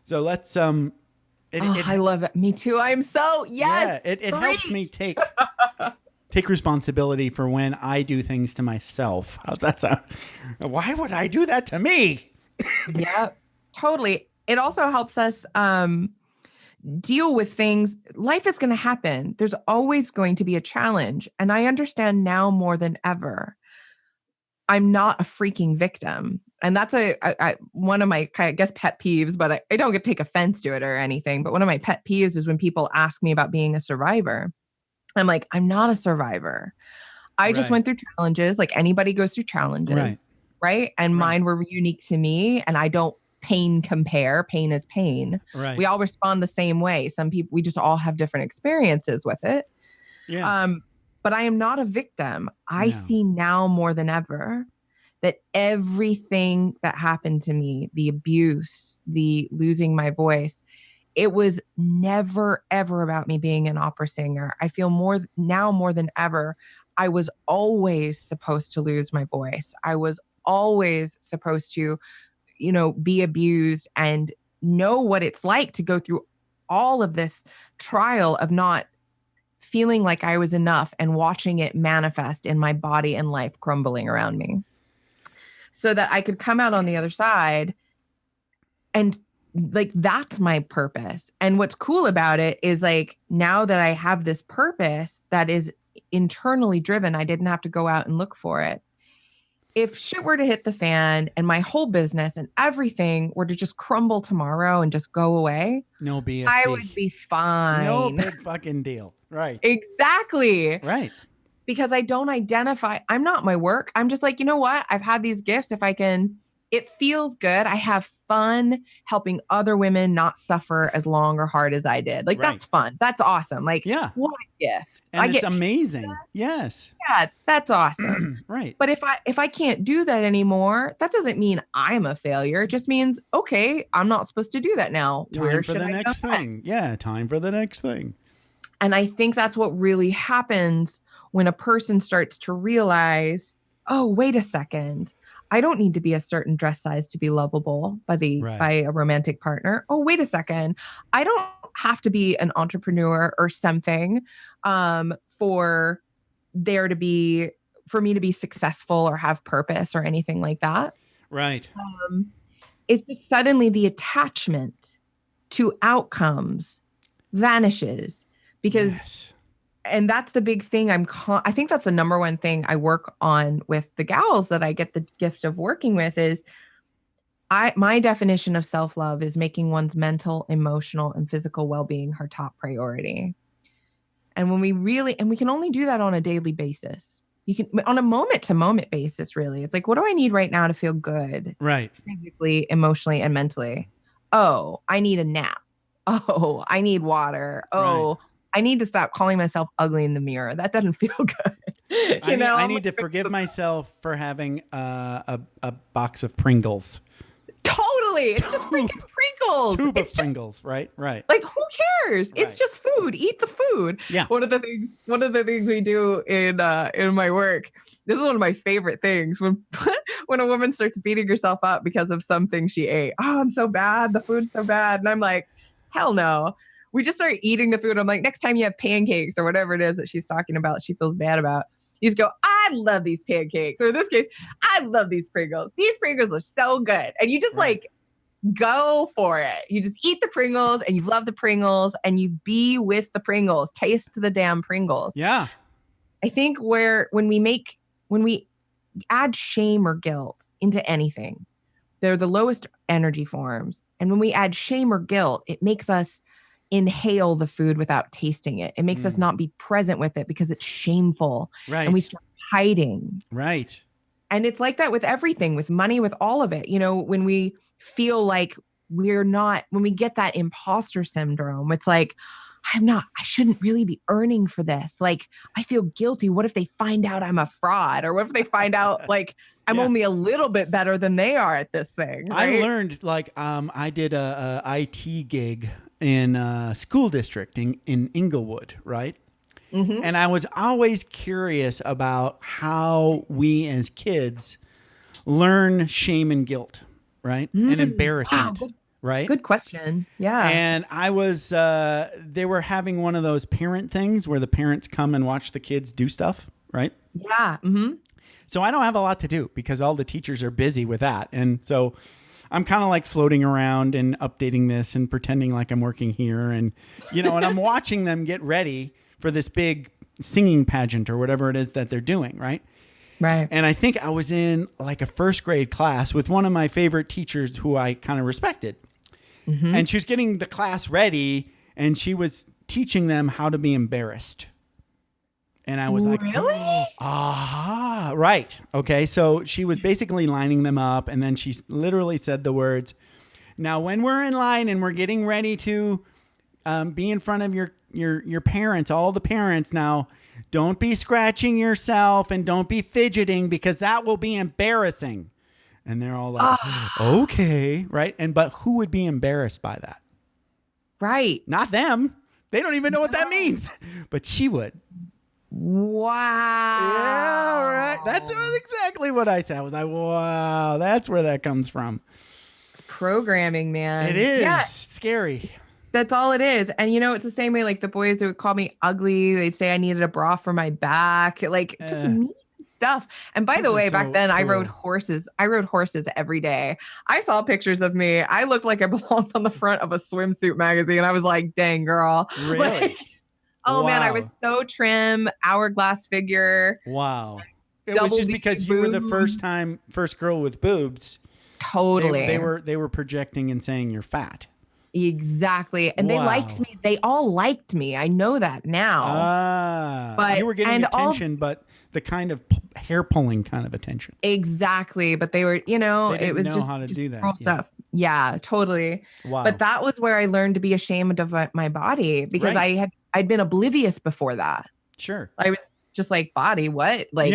So let's, I love it. Me too. I'm so, yes. Yeah, it helps me take responsibility for when I do things to myself. How's that sound? Why would I do that to me? Yeah, totally. It also helps us deal with things. Life is going to happen. There's always going to be a challenge. And I understand now more than ever, I'm not a freaking victim. And that's one of my, I guess, pet peeves, but I don't get to take offense to it or anything. But one of my pet peeves is when people ask me about being a survivor. I'm like, I'm not a survivor. I just went through challenges like anybody goes through challenges, right? And mine were unique to me, and I don't compare. Pain is pain. Right. We all respond the same way. Some people, we just all have different experiences with it. Yeah. But I am not a victim. I see now more than ever that everything that happened to me, the abuse, the losing my voice, it was never, ever about me being an opera singer. I feel more than ever, I was always supposed to lose my voice. I was always supposed to, be abused and know what it's like to go through all of this trial of not feeling like I was enough and watching it manifest in my body and life crumbling around me, so that I could come out on the other side. And like, that's my purpose. And what's cool about it is, like, now that I have this purpose that is internally driven, I didn't have to go out and look for it. If shit were to hit the fan and my whole business and everything were to just crumble tomorrow and just go away, no BFD. I would be fine. No big fucking deal. Right. Exactly. Right. Because I don't identify, I'm not my work. I'm just like, you know what? I've had these gifts. If I can, it feels good. I have fun helping other women not suffer as long or hard as I did. Like, that's fun. That's awesome. Like, what a gift. And it's amazing. Yes. Yeah, that's awesome. Right. But if I can't do that anymore, that doesn't mean I'm a failure. It just means, okay, I'm not supposed to do that now. Time for the next thing. Yeah, time for the next thing. And I think that's what really happens when a person starts to realize, oh, wait a second, I don't need to be a certain dress size to be lovable by a romantic partner. Oh, wait a second, I don't have to be an entrepreneur or something for me to be successful or have purpose or anything like that. Right. It's just suddenly the attachment to outcomes vanishes, because and that's the big thing. I think that's the number one thing I work on with the gals that I get the gift of working with is My definition of self-love is making one's mental, emotional, and physical well-being her top priority. And when we can only do that on a daily basis. You can on a moment to moment basis, really. It's like, what do I need right now to feel good? Right. Physically, emotionally, and mentally. Oh, I need a nap. Oh, I need water. Oh, Right. I need to stop calling myself ugly in the mirror. That doesn't feel good. I need to forgive myself for having a box of Pringles. Totally. It's just freaking Pringles. Tube It's of Pringles, right? Right. like, who cares? It's Right. just food. Eat the food. Yeah. One of the things we do in my work. This is one of my favorite things when when a woman starts beating herself up because of something she ate. Oh, I'm so bad. The food's so bad. And I'm like, hell no. We just start eating the food. I'm like, next time you have pancakes or whatever it is that she's talking about, she feels bad about. You just go, I love these pancakes. Or in this case, I love these Pringles. These Pringles are so good. And you just like go for it. You just eat the Pringles and you love the Pringles and you be with the Pringles. Taste the damn Pringles. Yeah. I think when we add shame or guilt into anything, they're the lowest energy forms. And when we add shame or guilt, it makes us inhale the food without tasting it. It makes us not be present with it because it's shameful. Right. And we start hiding. Right. And it's like that with everything, with money, with all of it. When we feel like when we get that imposter syndrome, it's like, I shouldn't really be earning for this. Like, I feel guilty. What if they find out I'm a fraud? Or what if they find out like I'm only a little bit better than they are at this thing? Right? I learned I did a IT gig in a school district in Inglewood, right? Mm-hmm. And I was always curious about how we as kids learn shame and guilt, right? And embarrassment, right? Good question. Yeah. And I was, they were having one of those parent things where the parents come and watch the kids do stuff, right? Yeah. Mm-hmm. So I don't have a lot to do because all the teachers are busy with that. And so I'm kind of like floating around and updating this and pretending like I'm working here. And, and I'm watching them get ready for this big singing pageant or whatever it is that they're doing, right? Right. And I think I was in like a first grade class with one of my favorite teachers who I kind of respected. Mm-hmm. And she was getting the class ready and she was teaching them how to be embarrassed. And I was like, really? Ah, right. Okay. So she was basically lining them up. And then she literally said the words, now, when we're in line and we're getting ready to be in front of your parents, all the parents now, don't be scratching yourself and don't be fidgeting because that will be embarrassing. And they're all like, okay. Right. But who would be embarrassed by that? Right. Not them. They don't even know what that means, but she would. Wow. Yeah, right. That's exactly what I said. I was like, wow, that's where that comes from. It's programming, man. It is. Yeah. Scary. That's all it is. And it's the same way, like the boys that would call me ugly. They'd say I needed a bra for my back, like just mean stuff. And by the way, back then I rode horses. I rode horses every day. I saw pictures of me. I looked like I belonged on the front of a swimsuit magazine. I was like, dang, girl. Really? Oh man, I was so trim, hourglass figure. Wow. It was just because you were the first girl with boobs. Totally. They were projecting and saying you're fat. Exactly. And they liked me. They all liked me. I know that now. But you were getting attention, but the kind of hair pulling kind of attention. Exactly. But they were, it was just how to do that. Cool stuff. Yeah, totally. Wow. But that was where I learned to be ashamed of my body because I'd been oblivious before that. Sure. I was just like, body, what? Like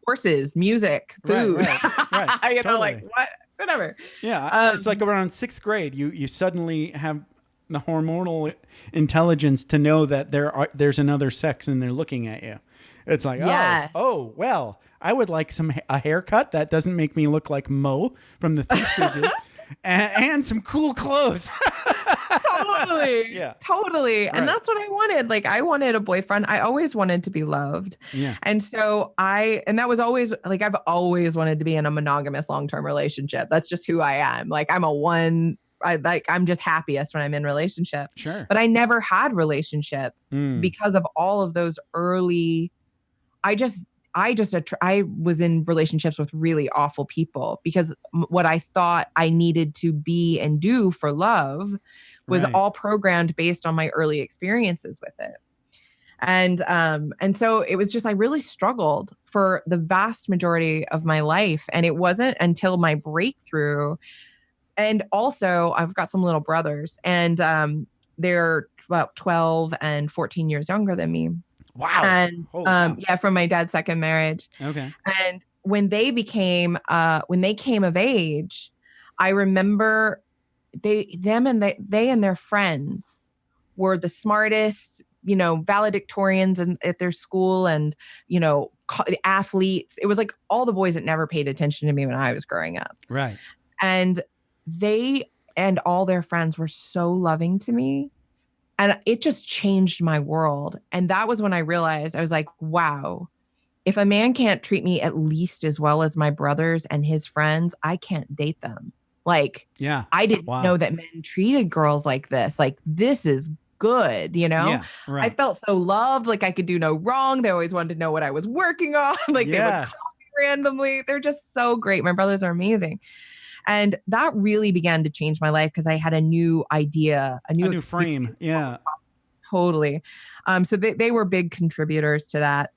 horses, music, food. Right. Totally. Like what? Whatever. Yeah. It's like around 6th grade, you suddenly have the hormonal intelligence to know that there's another sex and they're looking at you. It's like, well, I would like a haircut that doesn't make me look like Mo from the Three Stooges and some cool clothes. Totally. Yeah. Totally. And that's what I wanted. Like I wanted a boyfriend. I always wanted to be loved. Yeah. And so that was always like, I've always wanted to be in a monogamous long-term relationship. That's just who I am. Like I'm just happiest when I'm in relationship. Sure. But I never had relationship because of all of those early, I was in relationships with really awful people because what I thought I needed to be and do for love was all programmed based on my early experiences with it. And so it was just, I really struggled for the vast majority of my life. And it wasn't until my breakthrough. And also I've got some little brothers, and they're about 12 and 14 years younger than me. Wow. And wow. yeah, from my dad's second marriage. Okay. And when they came of age, I remember they and their friends were the smartest, valedictorians at their school, and, athletes. It was like all the boys that never paid attention to me when I was growing up. Right. And they and all their friends were so loving to me. And it just changed my world. And that was when I realized, I was like, wow, if a man can't treat me at least as well as my brothers and his friends, I can't date them. Like, yeah, I didn't know that men treated girls like this. Like, this is good, Yeah, right. I felt so loved. Like, I could do no wrong. They always wanted to know what I was working on. Like, they would call me randomly. They're just so great. My brothers are amazing. And that really began to change my life because I had a new idea, a new frame. Yeah, totally. So they were big contributors to that.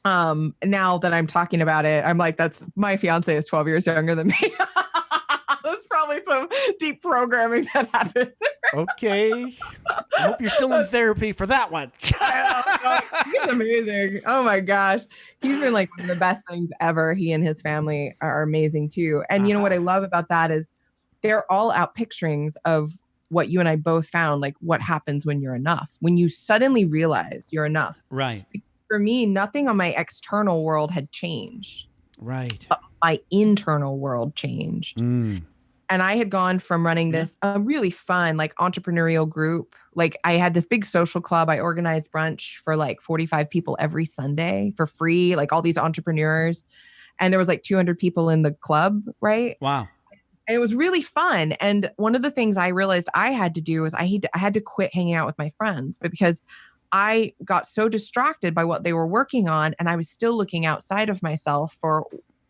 Now that I'm talking about it, I'm like, that's my fiance is 12 years younger than me. There's probably some deep programming that happened. Okay. I hope you're still in therapy for that one. He's amazing. Oh my gosh. He's been like one of the best things ever. He and his family are amazing too. And you know what I love about that is they're all out picturings of what you and I both found, like what happens when you're enough, when you suddenly realize you're enough. Right. For me, nothing on my external world had changed. Right. But my internal world changed. And I had gone from running this really fun, like entrepreneurial group. Like, I had this big social club. I organized brunch for like 45 people every Sunday for free, like all these entrepreneurs. And there was like 200 people in the club, right? Wow. And it was really fun. And one of the things I realized I had to do was I had to quit hanging out with my friends, but because I got so distracted by what they were working on, and I was still looking outside of myself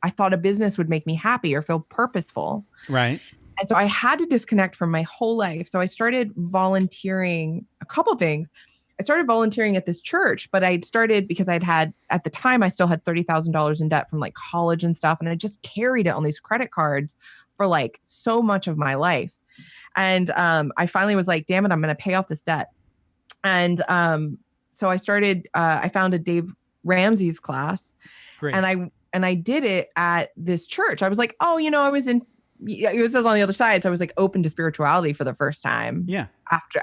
I thought a business would make me happy or feel purposeful. Right. And so I had to disconnect from my whole life. So I started volunteering a couple of things. I started volunteering at this church, but I'd started because at the time, I still had $30,000 in debt from like college and stuff. And I just carried it on these credit cards for like so much of my life. And I finally was like, damn it, I'm going to pay off this debt. And so I started, I found a Dave Ramsey's class. Great. And I did it at this church. I was like, oh, it says on the other side. So I was like open to spirituality for the first time. Yeah.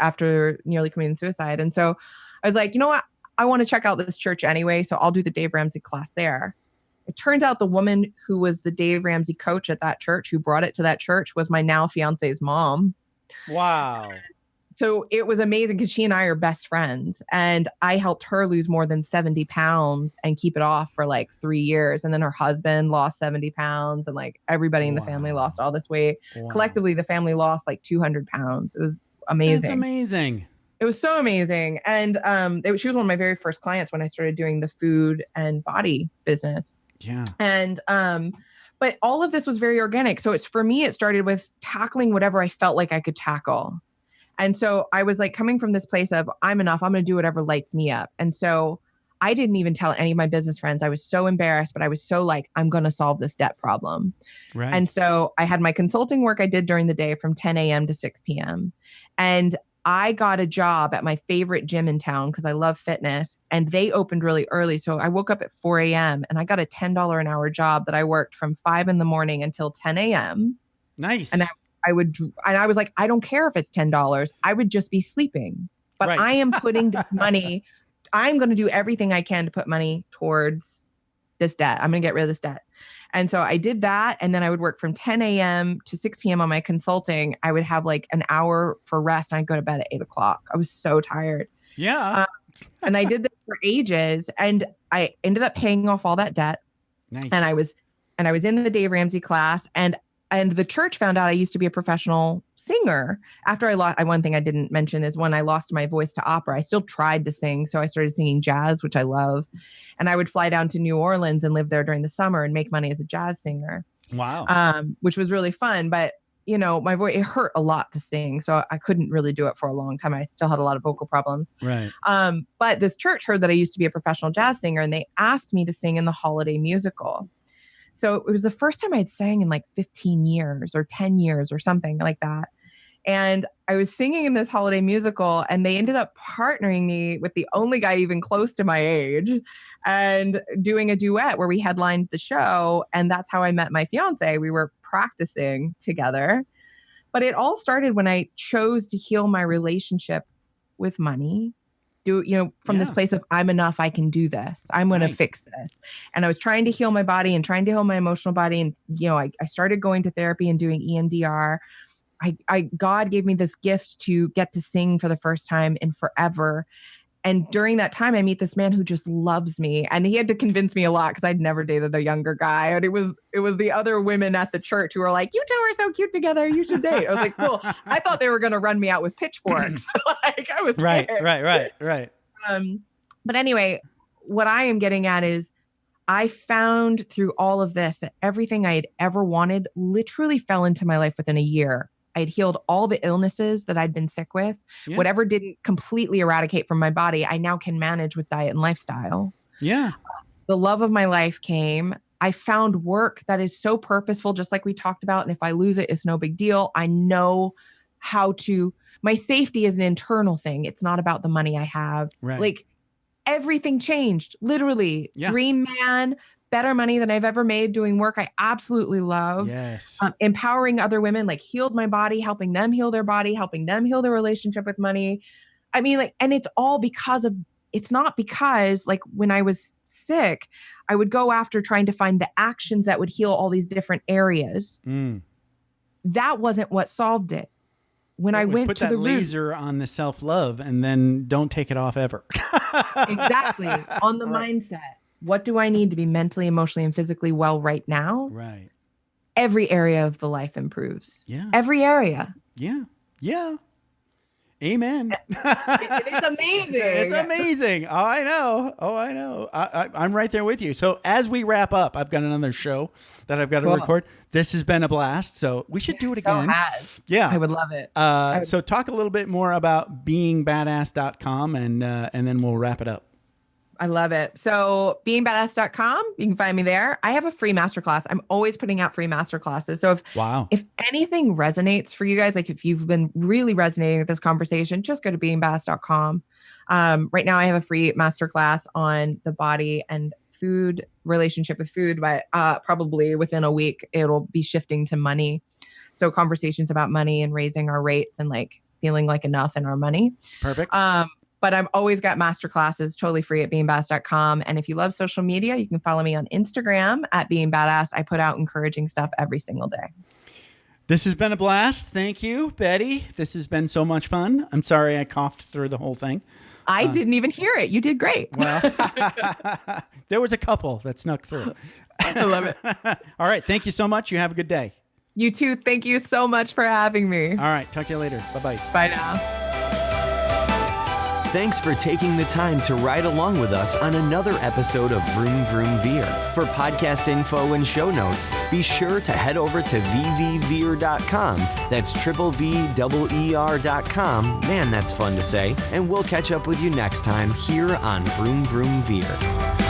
After nearly committing suicide. And so I was like, you know what? I want to check out this church anyway. So I'll do the Dave Ramsey class there. It turns out the woman who was the Dave Ramsey coach at that church, who brought it to that church, was my now fiance's mom. Wow. So it was amazing because she and I are best friends, and I helped her lose more than 70 pounds and keep it off for like 3 years. And then her husband lost 70 pounds, and like everybody in the family lost all this weight. Wow. Collectively, the family lost like 200 pounds. It was amazing. That's amazing. It was so amazing. And she was one of my very first clients when I started doing the food and body business. Yeah. And, but all of this was very organic. So for me, it started with tackling whatever I felt like I could tackle. And so I was like coming from this place of I'm enough. I'm going to do whatever lights me up. And so I didn't even tell any of my business friends. I was so embarrassed, but I was so like, I'm going to solve this debt problem. Right. And so I had my consulting work I did during the day from 10 a.m. to 6 p.m. And I got a job at my favorite gym in town because I love fitness, and they opened really early. So I woke up at 4 a.m. and I got a $10 an hour job that I worked from 5 in the morning until 10 a.m. Nice. And I was like, I don't care if it's $10. I would just be sleeping, but I am putting this money. I'm going to do everything I can to put money towards this debt. I'm going to get rid of this debt. And so I did that. And then I would work from 10 a.m. to 6 p.m. on my consulting. I would have like an hour for rest, and I'd go to bed at 8 o'clock. I was so tired. Yeah. And I did this for ages, and I ended up paying off all that debt. Nice. And I was in the Dave Ramsey class, and And the church found out I used to be a professional singer. After I lost, one thing I didn't mention is when I lost my voice to opera, I still tried to sing. So I started singing jazz, which I love. And I would fly down to New Orleans and live there during the summer and make money as a jazz singer. Wow. Which was really fun. But, my voice, it hurt a lot to sing. So I couldn't really do it for a long time. I still had a lot of vocal problems. Right. But this church heard that I used to be a professional jazz singer, and they asked me to sing in the holiday musical. So it was the first time I'd sang in like 15 years or 10 years or something like that. And I was singing in this holiday musical, and they ended up partnering me with the only guy even close to my age and doing a duet where we headlined the show. And that's how I met my fiance. We were practicing together. But it all started when I chose to heal my relationship with money. From this place of I'm enough, I can do this. I'm going to fix this. And I was trying to heal my body and trying to heal my emotional body. And, I started going to therapy and doing EMDR. God gave me this gift to get to sing for the first time in forever. And during that time, I meet this man who just loves me. And he had to convince me a lot because I'd never dated a younger guy. And it was the other women at the church who were like, you two are so cute together. You should date. I was like, cool. I thought they were going to run me out with pitchforks. I was right. But anyway, what I am getting at is I found through all of this that everything I had ever wanted literally fell into my life within a year. I had healed all the illnesses that I'd been sick with. Yeah. Whatever didn't completely eradicate from my body, I now can manage with diet and lifestyle. Yeah. The love of my life came. I found work that is so purposeful, just like we talked about. And if I lose it, it's no big deal. I know my safety is an internal thing. It's not about the money I have. Right. Like everything changed, literally. Yeah. Dream man, better money than I've ever made doing work I absolutely love. Yes. Empowering other women, like healed my body, helping them heal their body, helping them heal their relationship with money. I mean, and it's all it's not because like when I was sick, I would go after trying to find the actions that would heal all these different areas. That wasn't what solved it. When I went to the laser on the self-love and then don't take it off ever. Exactly. On the mindset. What do I need to be mentally, emotionally, and physically well right now? Right. Every area of the life improves. Yeah. Every area. Yeah. Yeah. Amen. It's amazing. It's amazing. Oh, I know. I'm right there with you. So as we wrap up, I've got another show that I've got to record. This has been a blast. So we should do it again. Yeah. I would love it. So talk a little bit more about beingbadass.com and then we'll wrap it up. I love it. So beingbadass.com, you can find me there. I have a free masterclass. I'm always putting out free masterclasses. So if anything resonates for you guys, like if you've been really resonating with this conversation, just go to beingbadass.com. Right now I have a free masterclass on the body and food, relationship with food, but probably within a week, it'll be shifting to money. So conversations about money and raising our rates and like feeling like enough in our money. Perfect. But I've always got masterclasses totally free at beingbadass.com. And if you love social media, you can follow me on Instagram at beingbadass. I put out encouraging stuff every single day. This has been a blast. Thank you, Betty. This has been so much fun. I'm sorry I coughed through the whole thing. I didn't even hear it. You did great. Well, there was a couple that snuck through. I love it. All right. Thank you so much. You have a good day. You too. Thank you so much for having me. All right. Talk to you later. Bye-bye. Bye now. Thanks for taking the time to ride along with us on another episode of Vroom Vroom Veer. For podcast info and show notes, be sure to head over to vvveer.com. That's VVER.com. Man, that's fun to say. And we'll catch up with you next time here on Vroom Vroom Veer.